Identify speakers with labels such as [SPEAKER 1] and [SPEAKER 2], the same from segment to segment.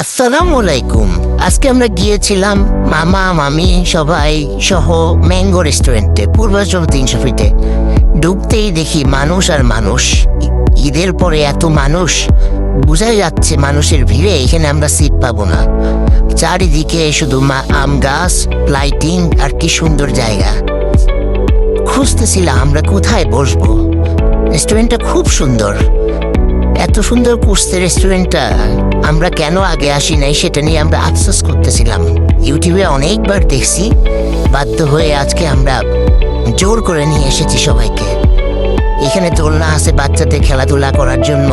[SPEAKER 1] আসসালামু আলাইকুম। আজকে আমরা গিয়েছিলাম মামা মামি সবাই সহ ম্যাঙ্গো রেস্টুরেন্টে, পূর্বাচল 300 ফিটে। ঢুকতেই দেখি মানুষ আর মানুষ। ঈদের পরে এত মানুষ, বোঝাই যাচ্ছে মানুষের ভিড়ে এখানে আমরা সিট পাবো না। চারিদিকে শুধু আম গাছ, লাইটিং আর কি সুন্দর জায়গা। খুঁজতেছিলাম আমরা কোথায় বসবো। রেস্টুরেন্টটা খুব সুন্দর, এত সুন্দর করছে রেস্টুরেন্টটা। আমরা কেন আগে আসি নাই সেটা নিয়ে আমরা আফসোস করতেছিলাম। ইউটিউবে অনেকবার দেখছি, বাধ্য হয়ে আজকে আমরা জোর করে নিয়ে এসেছি সবাইকে। এখানে দোলনা আছে বাচ্চাদের খেলাধুলা করার জন্য,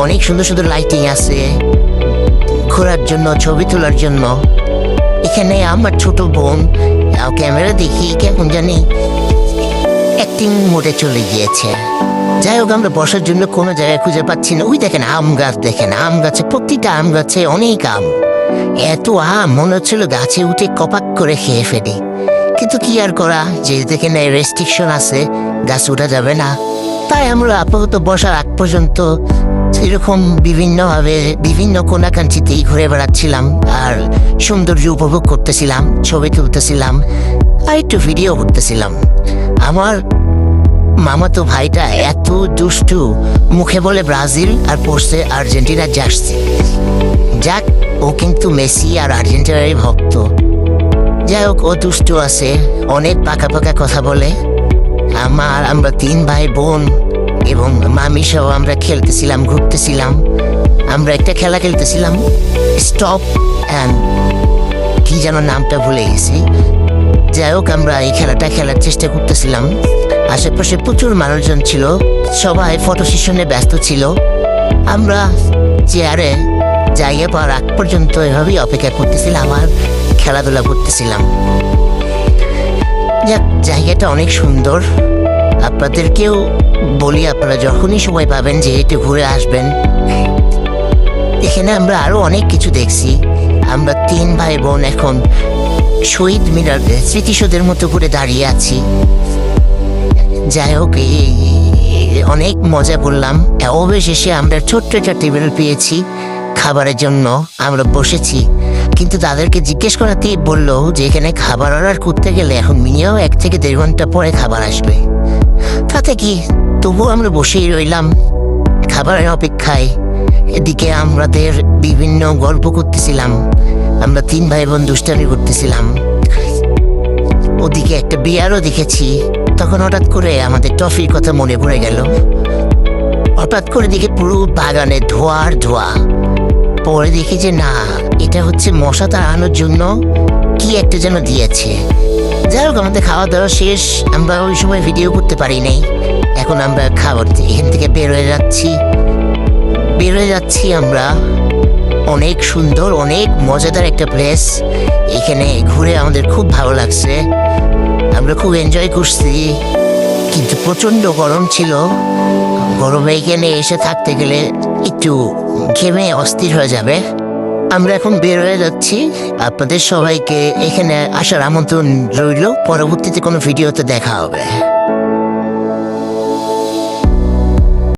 [SPEAKER 1] অনেক সুন্দর সুন্দর লাইটিং আছে ঘোরার জন্য, ছবি তোলার জন্য। এখানে আমার ছোট বোন ক্যামেরা দেখি কেমন জানি অ্যাক্টিং মোডে চলে গিয়েছে। যাই হোক, আমরা বসার জন্য কোনো জায়গায় খুঁজে পাচ্ছি না। ওই দেখেন আম গাছ, দেখেন আম গাছে, প্রতিটা আম গাছে অনেক আম। এত আম মনে হচ্ছিল গাছে উঠে কপাক করে খেয়ে ফেলি, কিন্তু কি আর করা, যে দেখেন রেস্ট্রিকশন আছে, গাছ উঠা যাবে না। তাই আমরা আপাতত বসার আগ পর্যন্ত এরকম বিভিন্নভাবে বিভিন্ন কোনাকাঞ্চিতেই ঘুরে বেড়াচ্ছিলাম আর সৌন্দর্য উপভোগ করতেছিলাম, ছবি তুলতেছিলাম আর একটু ভিডিও করতেছিলাম। আমার মামাতো ভাইটা এত দুষ্টু, মুখে বলে ব্রাজিল আর পড়ছে আর্জেন্টিনার জার্সি। যাক, ও কিন্তু মেসি আর আর্জেন্টিনারই ভক্ত। যাই হোক, ও দুষ্টু আছে, অনেক পাকা পাকা কথা বলে। আমরা 3 ভাই বোন এবং মামি সহ আমরা খেলতেছিলাম, ঘুরতেছিলাম। আমরা একটা খেলা খেলতেছিলাম, স্টপ অ্যান্ড কি যেন নামটা ভুলে গেছি। যাই হোক, আমরা এই খেলাটা খেলার চেষ্টা করতেছিলাম। আশেপাশে প্রচুর মানুষজন ছিল, সবাই ফটো সেশনে ব্যস্ত ছিল। আমরা চেয়ারে জায়গা পাওয়ার আগ পর্যন্ত এভাবেই অপেক্ষা করতেছিলাম আর খেলাধুলা করতেছিলাম। যাক, জায়গাটা অনেক সুন্দর। আপনাদেরকেও বলি, আপনারা যখনই সময় পাবেন যে একটু ঘুরে আসবেন। এখানে আমরা আরো অনেক কিছু দেখছি। আমরা 3 ভাই বোন এখন শহীদ মিনার স্মৃতিসৌধের মতো করে দাঁড়িয়ে আছি। যাই হোক, অনেক মজা করলাম। অবশেষে আমরা ছোট্ট একটা টেবিল পেয়েছি খাবারের জন্য। আমরা বসেছি, কিন্তু তাদেরকে জিজ্ঞেস করাতেই বললো যে এখানে খাবার অর্ডার করতে গেলে এখন মিনিমাম 1 থেকে 1.5 ঘন্টা পরে খাবার আসবে। তাতে কি, তবুও আমরা বসেই রইলাম খাবারের অপেক্ষায়। এদিকে আমাদের বিভিন্ন গল্প করতেছিলাম, আমরা 3 ভাই বোন দুষ্টামি করতেছিলাম। ওদিকে একটা বিয়ারও দেখেছি। তখন হঠাৎ করে আমাদের টফির কথা মনে পড়ে গেল। হঠাৎ করে দেখে পুরো বাগানে ধোয়ার ধোয়া। পরে দেখি যে না, এটা হচ্ছে মশা তাড়ানোর জন্য কি একটা যেন দিয়েছে। যাই হোক, আমাদের খাওয়া দাওয়া শেষ। আমরা ওই সময় ভিডিও করতে পারি নাই। এখন আমরা এখান থেকে বের হয়ে যাচ্ছি আমরা। অনেক সুন্দর, অনেক মজাদার একটা প্লেস। এখানে ঘুরে আমাদের খুব ভালো লাগছে, আমরা খুব এনজয় করছি। কিন্তু প্রচণ্ড গরম ছিল। গরমে এখানে এসে থাকতে গেলে একটু ঘেমে অস্থির হয়ে যাবে। আমরা এখন বের হয়ে যাচ্ছি। আপনাদের সবাইকে এখানে আসার আমন্ত্রণ রইল। পরবর্তীতে কোনো ভিডিওতে দেখা হবে।